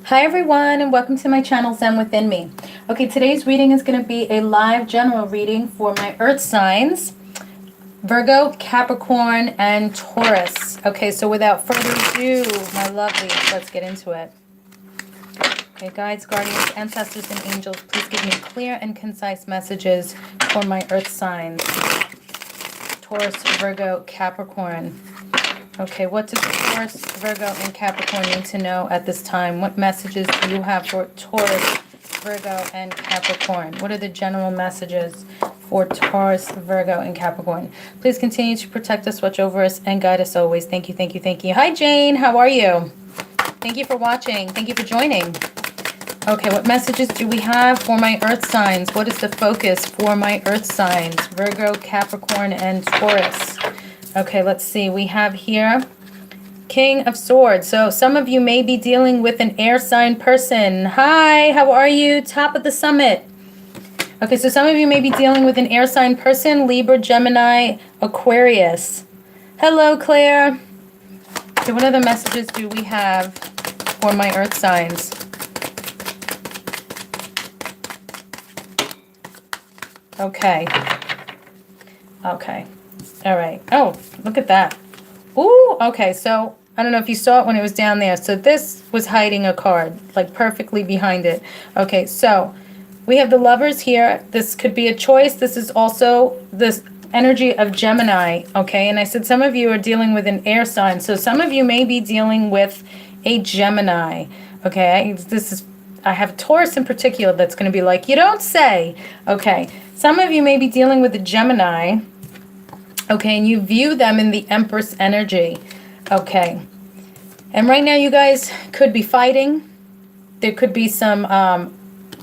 Hi everyone, and welcome to my channel Zen Within Me. Okay, today's reading is going to be a live general reading for my earth signs, Virgo, Capricorn, and Taurus. Okay, so without further ado, my lovelies, let's get into it. Okay, guides, guardians, ancestors, and angels, please give me clear and concise messages for my earth signs, Taurus, Virgo, Capricorn. Okay, what does Taurus, Virgo, and Capricorn need to know at this time? What messages do you have for Taurus, Virgo, and Capricorn? What are the general messages for Taurus, Virgo, and Capricorn? Please continue to protect us, watch over us, and guide us always. Thank you, thank you, thank you. Hi, Jane. How are you? Thank you for watching. Thank you for joining. Okay, what messages do we have for my earth signs? What is the focus for my earth signs? Virgo, Capricorn, and Taurus. Okay, let's see. We have here King of Swords. So some of you may be dealing with an air sign person. Hi, how are you? Top of the summit. Okay, so some of you may be dealing with an air sign person, Libra, Gemini, Aquarius. Hello, Claire. Okay, what other messages do we have for my earth signs? Okay. Okay. All right. Oh, look at that. Ooh, okay. So I don't know if you saw it when it was down there. So this was hiding a card, like perfectly behind it. Okay, so we have the Lovers here. This could be a choice. This is also this energy of Gemini, okay? And I said some of you are dealing with an air sign. So some of you may be dealing with a Gemini, okay? I have Taurus in particular that's going to be like, you don't say. Okay, some of you may be dealing with a Gemini. Okay, and you view them in the Empress energy. Okay. And right now you guys could be fighting. There could be some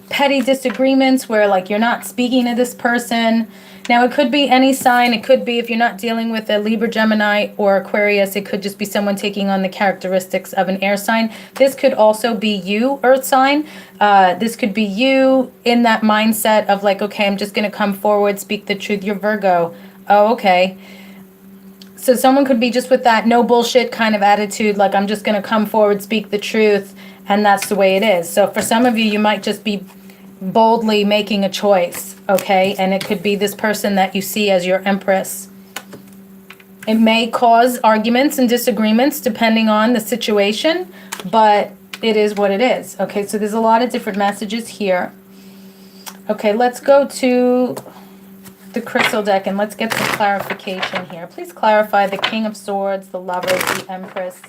petty disagreements where like you're not speaking to this person. Now it could be any sign. It could be, if you're not dealing with a Libra, Gemini, or Aquarius, it could just be someone taking on the characteristics of an air sign. This could also be you, earth sign. This could be you in that mindset of like, okay, I'm just going to come forward, speak the truth. You're Virgo. Oh, okay. So someone could be just with that no bullshit kind of attitude, like I'm just going to come forward, speak the truth, and that's the way it is. So for some of you, you might just be boldly making a choice, okay? And it could be this person that you see as your Empress. It may cause arguments and disagreements depending on the situation, but it is what it is, okay? So there's a lot of different messages here. Okay, let's go to the crystal deck and let's get some clarification here. Please clarify the King of Swords, the Lovers, the Empress,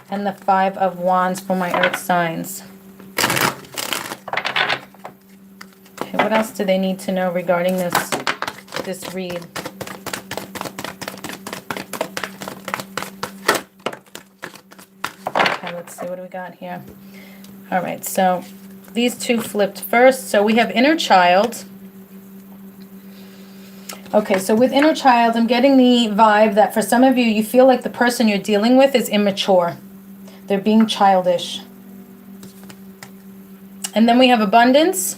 and the Five of Wands for my earth signs. Okay, what else do they need to know regarding this read? Okay, let's see, what do we got here? All right, so these two flipped first. So we have inner child. Okay, so with inner child, I'm getting the vibe that for some of you, you feel like the person you're dealing with is immature. They're being childish. And then we have abundance.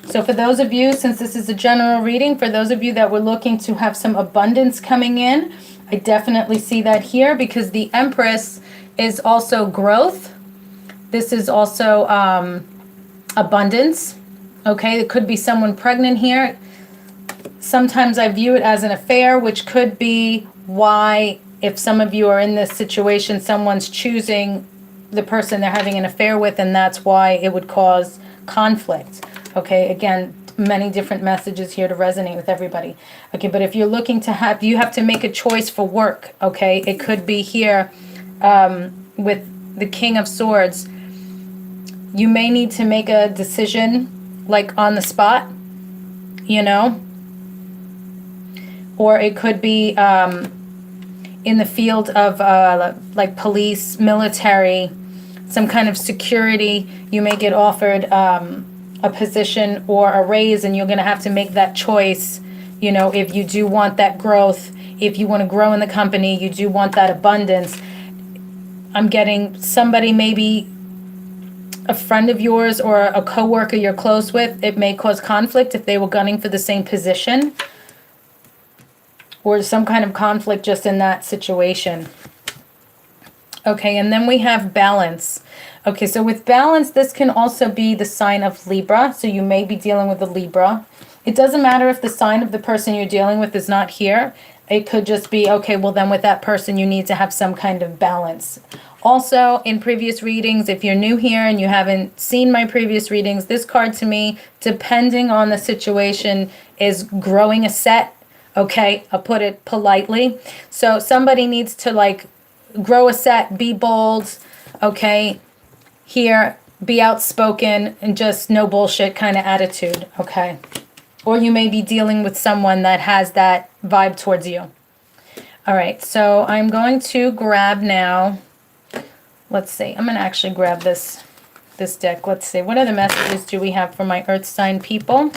So for those of you, since this is a general reading, for those of you that were looking to have some abundance coming in, I definitely see that here because the Empress is also growth. This is also abundance. Okay, it could be someone pregnant here. Sometimes I view it as an affair, which could be why, if some of you are in this situation, someone's choosing the person they're having an affair with, and that's why it would cause conflict. Okay, again, many different messages here to resonate with everybody. Okay, but if you're looking to have, you have to make a choice for work. Okay, it could be here with the King of Swords. You may need to make a decision like on the spot, you know. Or it could be in the field of like police, military, some kind of security. You may get offered a position or a raise, and you're going to have to make that choice. You know, if you do want that growth, if you want to grow in the company, you do want that abundance. I'm getting somebody, maybe a friend of yours or a coworker you're close with. It may cause conflict if they were gunning for the same position, or some kind of conflict just in that situation. Okay, and then we have balance. Okay, so with balance, this can also be the sign of Libra. So you may be dealing with a Libra. It doesn't matter if the sign of the person you're dealing with is not here. It could just be, okay, well then with that person, you need to have some kind of balance. Also, in previous readings, if you're new here and you haven't seen my previous readings, this card to me, depending on the situation, is growing a set. Okay, I'll put it politely. So somebody needs to like grow a set, be bold, okay, here, be outspoken, and just no bullshit kind of attitude, okay? Or you may be dealing with someone that has that vibe towards you. All right, so I'm going to grab now, let's see, I'm going to actually grab this deck. Let's see, what other messages do we have for my Earth sign people?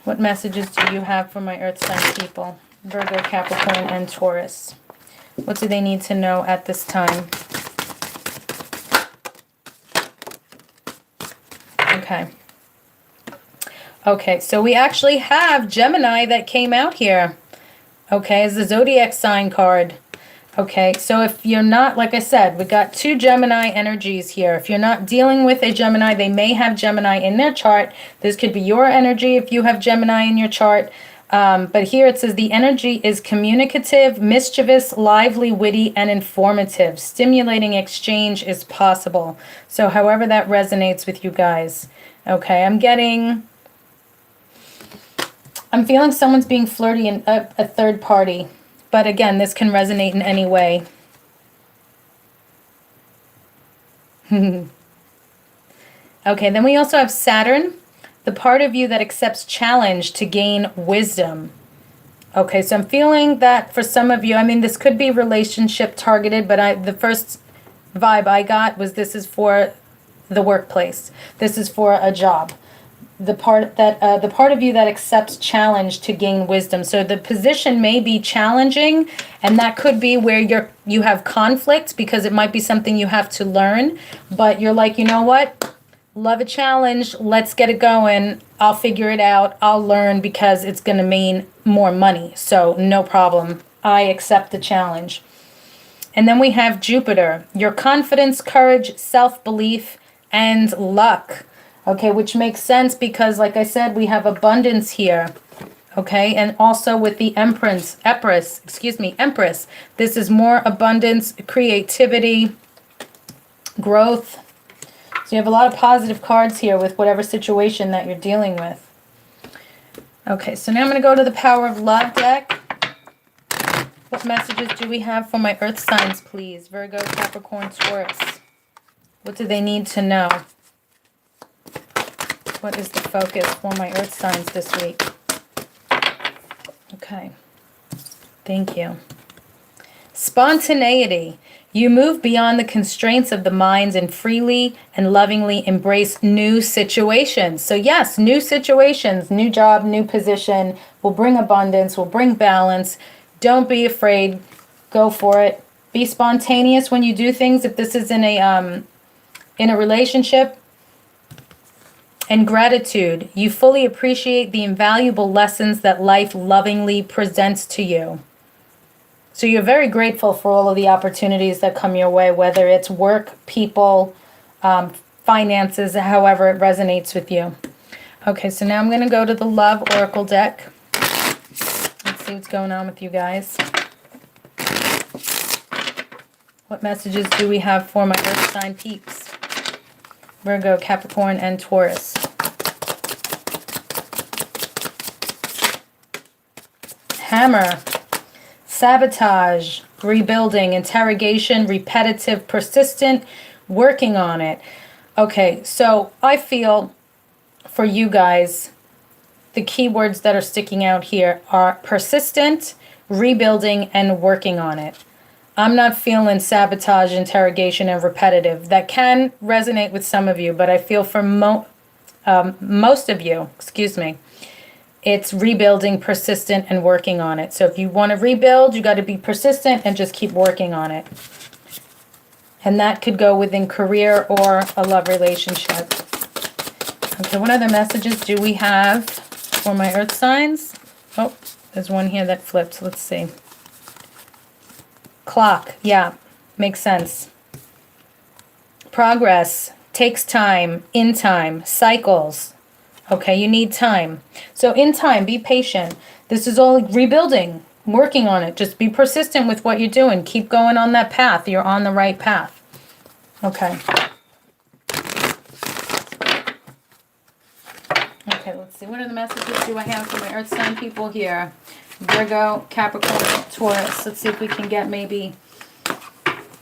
What messages do you have for my Earth sign people? Virgo, Capricorn, and Taurus. What do they need to know at this time? Okay. Okay, so we actually have Gemini that came out here. Okay, as the zodiac sign card. Okay, so if you're not, like I said, we got 2 Gemini energies here. If you're not dealing with a Gemini, they may have Gemini in their chart. This could be your energy if you have Gemini in your chart. But here it says the energy is communicative, mischievous, lively, witty, and informative. Stimulating exchange is possible. So however that resonates with you guys. Okay, I'm feeling someone's being flirty in a third party. But again, this can resonate in any way. Okay, then we also have Saturn, the part of you that accepts challenge to gain wisdom. Okay, so I'm feeling that for some of you, I mean, this could be relationship targeted, but the first vibe I got was this is for the workplace. This is for a job. The part of you that accepts challenge to gain wisdom. So the position may be challenging, and that could be where you have conflict because it might be something you have to learn, but you're like, you know what? Love a challenge. Let's get it going. I'll figure it out. I'll learn because it's going to mean more money. So no problem. I accept the challenge. And then we have Jupiter, your confidence, courage, self-belief, and luck. Okay, which makes sense because, like I said, we have abundance here. Okay, and also with the Empress. This is more abundance, creativity, growth. So you have a lot of positive cards here with whatever situation that you're dealing with. Okay, so now I'm going to go to the Power of Love deck. What messages do we have for my Earth signs, please? Virgo, Capricorn, Taurus. What do they need to know? What is the focus for my Earth signs this week? Okay. Thank you. Spontaneity. You move beyond the constraints of the minds and freely and lovingly embrace new situations. So yes, new situations, new job, new position will bring abundance, will bring balance. Don't be afraid. Go for it. Be spontaneous when you do things. If this is in a relationship, and gratitude. You fully appreciate the invaluable lessons that life lovingly presents to you. So you're very grateful for all of the opportunities that come your way, whether it's work, people, finances, however it resonates with you. Okay, so now I'm going to go to the Love Oracle deck. Let's see what's going on with you guys. What messages do we have for my Earth sign peeps? Virgo, Capricorn, and Taurus. Hammer. Sabotage, rebuilding, interrogation, repetitive, persistent, working on it. Okay, so I feel for you guys, the keywords that are sticking out here are persistent, rebuilding, and working on it. I'm not feeling sabotage, interrogation, and repetitive. That can resonate with some of you, but I feel for most of you, it's rebuilding, persistent, and working on it. So if you want to rebuild, you got to be persistent and just keep working on it. And that could go within career or a love relationship. Okay, what other messages do we have for my Earth signs? Oh, there's one here that flipped. Let's see. Clock. Yeah, makes sense. Progress takes time, in time, cycles. Okay, you need time. So in time, be patient. This is all rebuilding, working on it. Just be persistent with what you're doing. Keep going on that path. You're on the right path. Okay. Okay, let's see. What are the messages do I have for my earth sign people here? Virgo, Capricorn, Taurus. Let's see if we can get maybe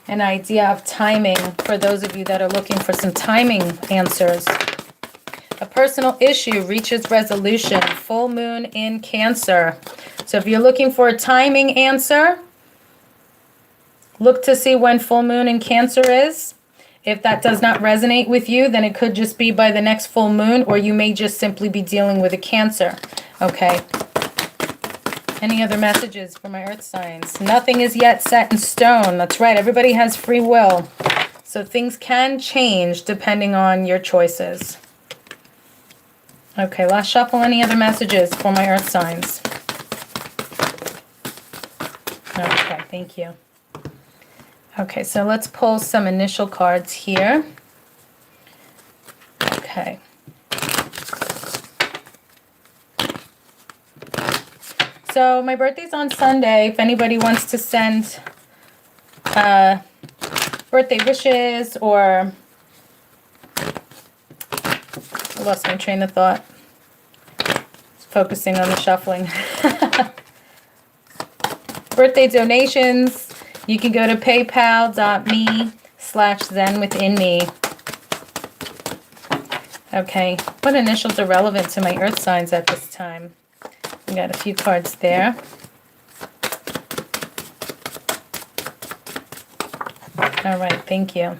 an idea of timing for those of you that are looking for some timing answers. A personal issue reaches resolution. Full moon in Cancer. So if you're looking for a timing answer, look to see when full moon in Cancer is. If that does not resonate with you, then it could just be by the next full moon, or you may just simply be dealing with a Cancer. Okay. Any other messages for my earth signs? Nothing is yet set in stone. That's right. Everybody has free will. So things can change depending on your choices. Okay, last shuffle. Any other messages for my earth signs? Okay, thank you. Okay, so let's pull some initial cards here. Okay. So my birthday's on Sunday. If anybody wants to send birthday wishes, or I lost my train of thought. Focusing on the shuffling. Birthday donations, you can go to paypal.me/zenwithinme. Okay, what initials are relevant to my earth signs at this time? We got a few cards there. All right, thank you.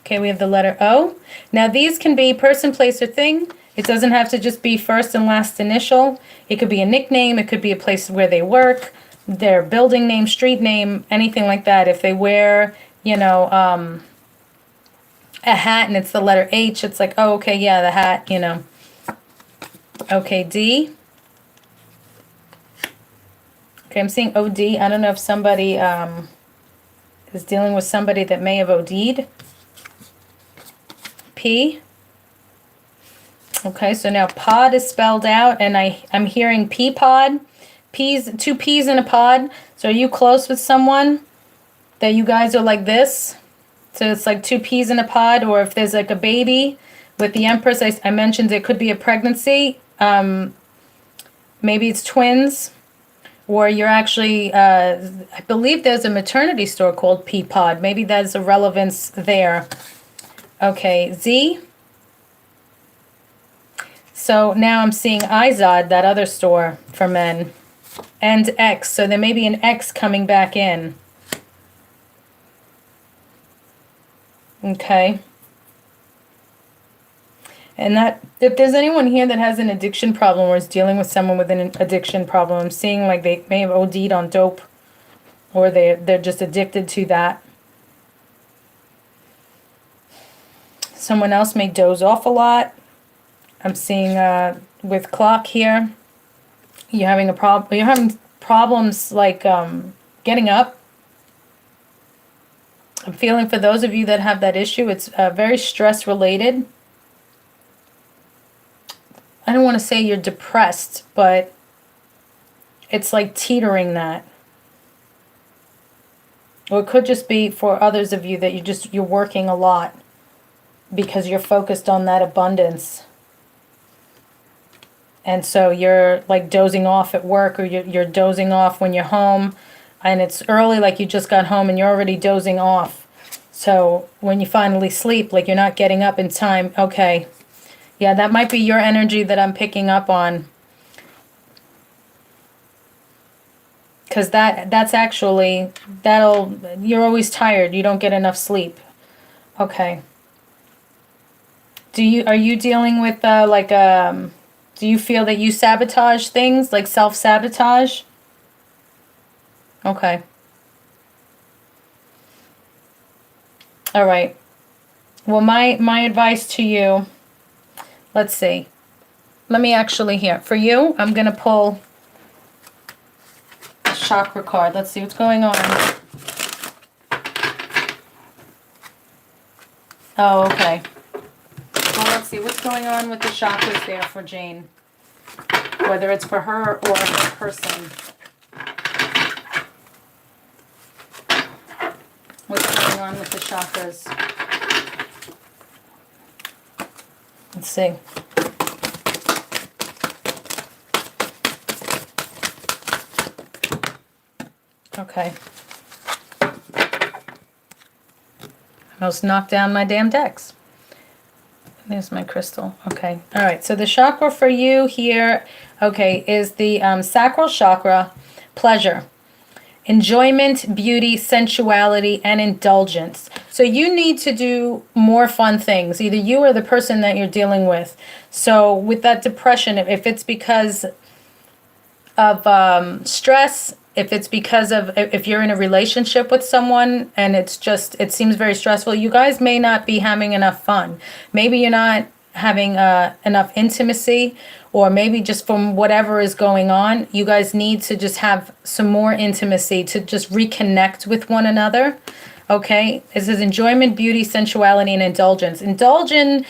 Okay, we have the letter O. Now these can be person, place, or thing. It doesn't have to just be first and last initial. It could be a nickname. It could be a place where they work, their building name, street name, anything like that. If they wear, you know, a hat and it's the letter H, it's like, oh, okay, yeah, the hat, you know. Okay, D. Okay, I'm seeing OD. I don't know if somebody is dealing with somebody that may have OD'd. P. Okay, so now pod is spelled out, and I'm hearing pea pod. Peas, 2 peas in a pod. So are you close with someone that you guys are like this? So it's like 2 peas in a pod, or if there's like a baby with the Empress, I mentioned it could be a pregnancy. Maybe it's twins, or you're actually, I believe there's a maternity store called Pea Pod. Maybe there's a relevance there. Okay, Z. So now I'm seeing Izod, that other store for men, and X. So there may be an X coming back in. Okay. And that, if there's anyone here that has an addiction problem or is dealing with someone with an addiction problem, I'm seeing like they may have OD'd on dope, or they're just addicted to that. Someone else may doze off a lot. I'm seeing with clock here, you're having a problem. You're having problems like getting up. I'm feeling for those of you that have that issue, it's very stress related. I don't want to say you're depressed, but it's like teetering that. Or it could just be for others of you that you're working a lot because you're focused on that abundance. And so you're like dozing off at work, or you're dozing off when you're home, and it's early, like you just got home and you're already dozing off. So when you finally sleep, like you're not getting up in time. Okay. Yeah, that might be your energy that I'm picking up on. Because that's actually, you're always tired. You don't get enough sleep. Okay. Are you dealing with do you feel that you sabotage things, like self-sabotage? Okay. All right. Well, my advice to you, let's see. Let me actually here. For you, I'm going to pull a chakra card. Let's see what's going on. Oh, okay. Well, let's see. What's going on with the chakras there for Jane? Whether it's for her or her person. What's going on with the chakras? Let's see. Okay. I almost knocked down my damn decks. There's my crystal. Okay. All right. So the chakra for you here, okay, is the sacral chakra, pleasure, enjoyment, beauty, sensuality, and indulgence. So you need to do more fun things, either you or the person that you're dealing with. So with that depression, if it's because of stress, if it's because of, if you're in a relationship with someone and it's just, it seems very stressful, you guys may not be having enough fun. Maybe you're not having enough intimacy, or maybe just from whatever is going on, you guys need to just have some more intimacy to just reconnect with one another. Okay, this is enjoyment, beauty, sensuality, and indulgence. Indulge in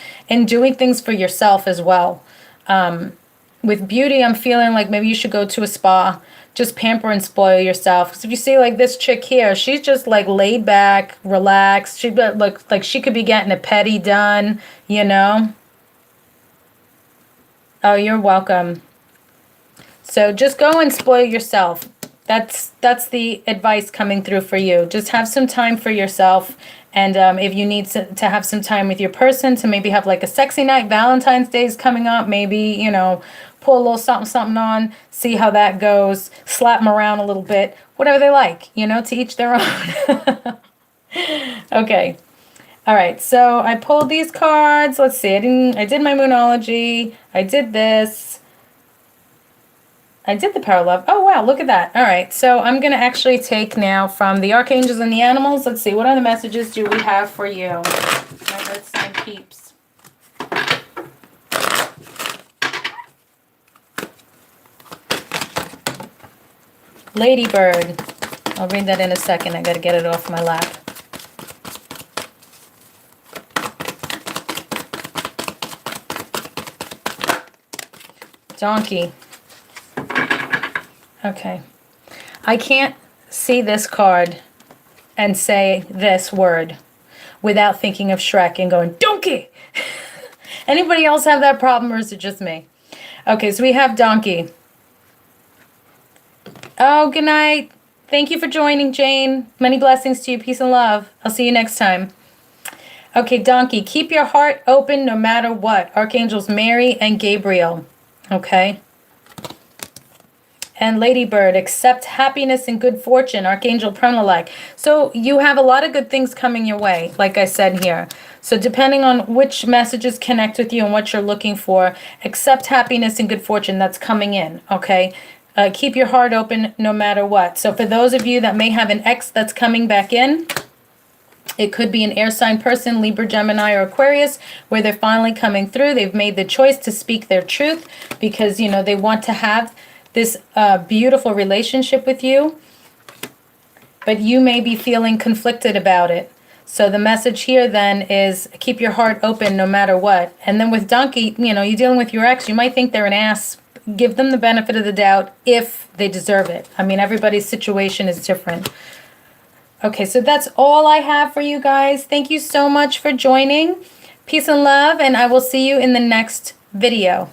doing things for yourself as well. With beauty, I'm feeling like maybe you should go to a spa. Just pamper and spoil yourself. Because if you see like this chick here, she's just like laid back, relaxed. She look like she could be getting a pedi done, you know. Oh, you're welcome. So just go and spoil yourself. That's the advice coming through for you. Just have some time for yourself. And if you need to have some time with your person, to maybe have like a sexy night, Valentine's Day is coming up, maybe, you know, pull a little something on, see how that goes, slap them around a little bit, whatever they like, you know, to each their own. Okay. All right. So I pulled these cards. Let's see. I did my Moonology. I did this. I did the Power of Love. Oh, wow. Look at that. All right. So I'm going to actually take now from the Archangels and the Animals. Let's see. What other messages do we have for you? Let's see. Peeps. Ladybird. I'll read that in a second. I got to get it off my lap. Donkey. Okay. I can't see this card and say this word without thinking of Shrek and going, donkey! Anybody else have that problem, or is it just me? Okay, so we have donkey. Oh, good night. Thank you for joining, Jane. Many blessings to you. Peace and love. I'll see you next time. Okay, donkey. Keep your heart open no matter what. Archangels Mary and Gabriel. Okay. And Ladybird. Accept happiness and good fortune. Archangel Pranalak. So you have a lot of good things coming your way, like I said here. So depending on which messages connect with you and what you're looking for, accept happiness and good fortune that's coming in. Okay. Keep your heart open no matter what. So for those of you that may have an ex that's coming back in, it could be an air sign person, Libra, Gemini, or Aquarius, where they're finally coming through. They've made the choice to speak their truth because, you know, they want to have this beautiful relationship with you. But you may be feeling conflicted about it. So the message here then is keep your heart open no matter what. And then with donkey, you know, you're dealing with your ex. You might think they're an ass. Give them the benefit of the doubt if they deserve it. I mean, everybody's situation is different. Okay, so that's all I have for you guys. Thank you so much for joining. Peace and love, and I will see you in the next video.